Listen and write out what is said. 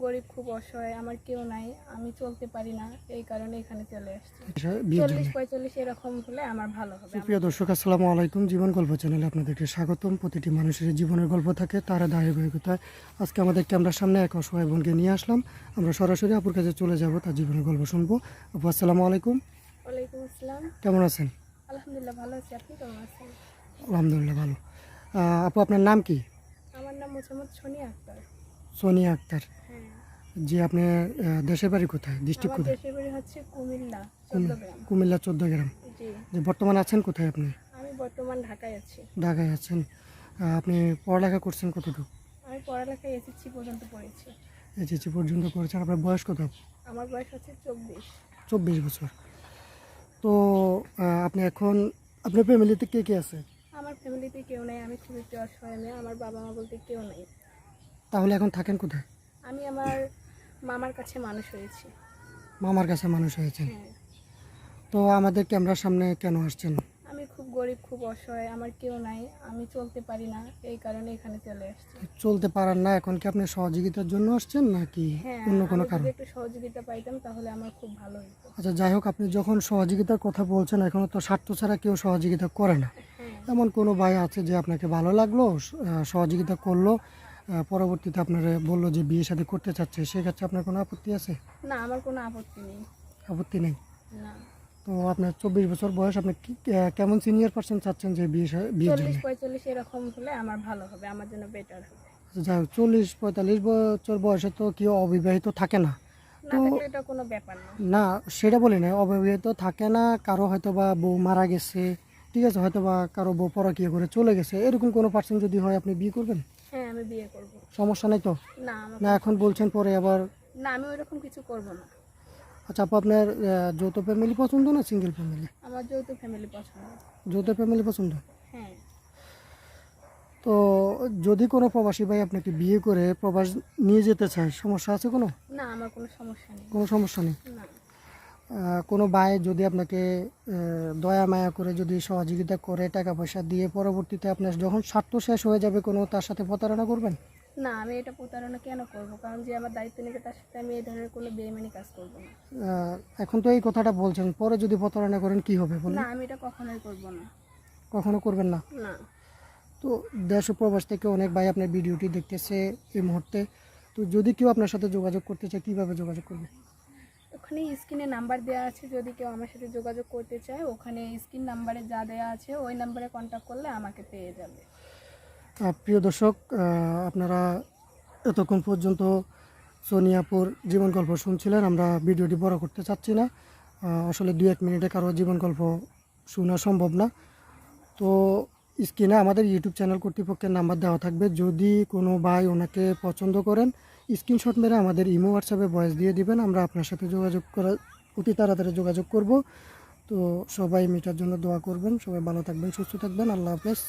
গরিব, খুব অসহায়, আমার কেউ নাই, আমি চলতে পারি না, এই কারণে এখানে চলে আসছি। বিয়ের জন্য। 40-45 এরকম হলে আমার ভালো হবে। প্রিয় দর্শক, আসসালামু আলাইকুম। জীবন গল্প চ্যানেলে আপনাদেরকে স্বাগতম। প্রতিটি মানুষের জীবনের গল্প থাকে, তারা ধারাবাহিকতায় আজকে আমাদের ক্যামেরার সামনে এক অসহায় বোনকে নিয়ে আসলাম। আমরা সরাসরি আপুর কাছে চলে যাব, তার জীবনের গল্প শুনবো। আপু আসসালামু আলাইকুম। ওয়ালাইকুম আসসালাম। কেমন আছেন? আলহামদুলিল্লাহ ভালো আছি, আপনি কেমন আছেন? আলহামদুলিল্লাহ ভালো। আপু আপনার নাম কি? আমার নাম মোহাম্মদ সোনিয়া আক্তার। সোনিয়া আক্তার। হ্যাঁ, জি, আপনার দেশের বাড়ি কোথায়, ডিস্ট্রিক্ট আমার কোথায়? দেশের বাড়ি হচ্ছে কুমিল্লা 14 গ্রাম। কুমিল্লা 14 গ্রাম। জি, যে বর্তমানে আছেন কোথায় আপনি? আমি বর্তমান ঢাকায় আছি। ঢাকায় আছেন। আপনি পড়ালেখা করছেন কতটুকু? আমি পড়ালেখায় এসএসসি পর্যন্ত পড়েছি। এইচএসসি পর্যন্ত করেছেন। আপনার বয়স কত? আমার বয়স হচ্ছে 24। 24 বছর। তো আপনি এখন আপনার ফ্যামিলিতে কে কে আছে? আমার ফ্যামিলিতে কেউ নেই, আমি খুব একটু অসহায় মেয়ে, আমার বাবা মা বলতে কেউ নেই। তাহলে এখন থাকেন কোথায়? আমি আমার মামার কাছে মানুষ হয়েছি। মামার কাছে মানুষ হয়েছেন। হ্যাঁ, তো আমাদের ক্যামেরার সামনে কেন আসছেন? আমি খুব গরিব, খুব অসহায়, আমার কেউ নাই, আমি চলতে পারি না, এই কারণে এখানে চলে আসছি। চলতে পারেন না, এখন কি আপনি সহযোগিতার জন্য আসছেন নাকি হ্যাঁ, অন্য আমি কোনো যদি কারণ? একটু সহযোগিতা পাইতাম তাহলে আমার খুব ভালো হতো। আচ্ছা, যাই হোক, আপনি যখন সহযোগিতার কথা বলছেন, এখনও তো স্বার্থ ছাড়া কেউ সহযোগিতা করে না। হ্যাঁ, এমন কোনো ভাই আছে যে আপনাকে ভালো লাগলো, সহযোগিতা করলো, পরবর্তীতে আপনারা বললো যে বিয়ে শাদী করতে চাচ্ছে, সেক্ষেত্রে আপনার কোনো আপত্তি আছে? না, আমার কোনো আপত্তি নেই। আপত্তি নেই। না, তো আপনার 24 বছর বয়স, আপনি কি কেমন সিনিয়র পার্সন চাচ্ছেন যে বিয়ের জন্য? 40-45 এরকম হলে আমার ভালো হবে, আমার জন্য বেটার হবে। আচ্ছা, যাই হোক, 40-45 বছর বয়সে তো কেউ অবিবাহিত থাকে না। না থাকলে এটা কোনো ব্যাপার না। না, সেটা বলি না, অবিবাহিত থাকে না, কারো হয়তো বা বউ মারা গেছে, ঠিক আছে, হয়তো বা কারো বউ পরকীয়া করে চলে গেছে, এরকম কোনো পার্সন যদি হয়, আপনি বিয়ে করবেন? হ্যাঁ, আমি বিয়ে করব। সমস্যা নেই তো? না, আমার না এখন বলছেন পরে আবার? না, আমি ওইরকম কিছু করব না। আচ্ছা আপু, আপনার যৌথ ফ্যামিলি পছন্দ না সিঙ্গেল ফ্যামিলি? আমার যৌথ ফ্যামিলি পছন্দ। যৌথ ফ্যামিলি পছন্দ। হ্যাঁ, তো যদি কোনো প্রবাসী ভাই আপনাকে বিয়ে করে প্রবাস নিয়ে যেতে চায়, সমস্যা আছে কোনো? না, আমার কোনো সমস্যা নেই। কোনো সমস্যা নেই। না, কোনো ভাই যদি আপনাকে দয়া মায়া করে যদি সহযোগিতা করে, টাকা পয়সা দিয়ে, পরবর্তীতে আপনার যখন স্বার্থ শেষ হয়ে যাবে কোনো, তার সাথে প্রতারণা করবেন? না, আমি এটা প্রতারণা কেন করব? কারণ যে আমার দায়িত্ব নিবে তার সাথে আমি এই ধরনের কোনো বেইমানি কাজ করব না। এখন তো এই কথাটা বলছেন, পরে যদি প্রতারণা করেন কি হবে বলুন? না, আমি এটা কখনোই করব না। কখনো করবেন না। না, তো দেশ ও প্রবাস থেকে অনেক ভাই আপনার ভিডিওটি দেখতেছে এই মুহূর্তে। তো যদি কেউ আপনার সাথে যোগাযোগ করতে চায়, কীভাবে যোগাযোগ করবে? ওখানে স্ক্রিনে নাম্বার দেওয়া আছে, যদি কেউ আমার সাথে যোগাযোগ করতে চায় ওখানে স্ক্রিন নাম্বারে যা দেওয়া আছে ওই নাম্বারে কন্ট্যাক্ট করলে আমাকে পেয়ে যাবে। প্রিয় দর্শক, আপনারা এতক্ষণ পর্যন্ত সোনিয়াপুর জীবন গল্প শুনছিলেন। আমরা ভিডিওটি বড় করতে চাচ্ছি না, আসলে 2-1 মিনিটে কারো জীবন গল্প শোনা সম্ভব না। তো স্ক্রিনে আমাদের ইউটিউব চ্যানেল কর্তৃপক্ষের নাম্বার দেওয়া থাকবে, যদি কোনো ভাই ওনাকে পছন্দ করেন, স্ক্রিনশট মেরে আমাদের ইমো হোয়াটসঅ্যাপে ভয়েস দিয়ে দিবেন, আমরা আপনার সাথে যোগাযোগ করা অতি তাড়াতাড়ি যোগাযোগ করব। তো সবাই মিটার জন্য দোয়া করবেন, সবাই ভালো থাকবেন, সুস্থ থাকবেন, আল্লাহ হাফেজ।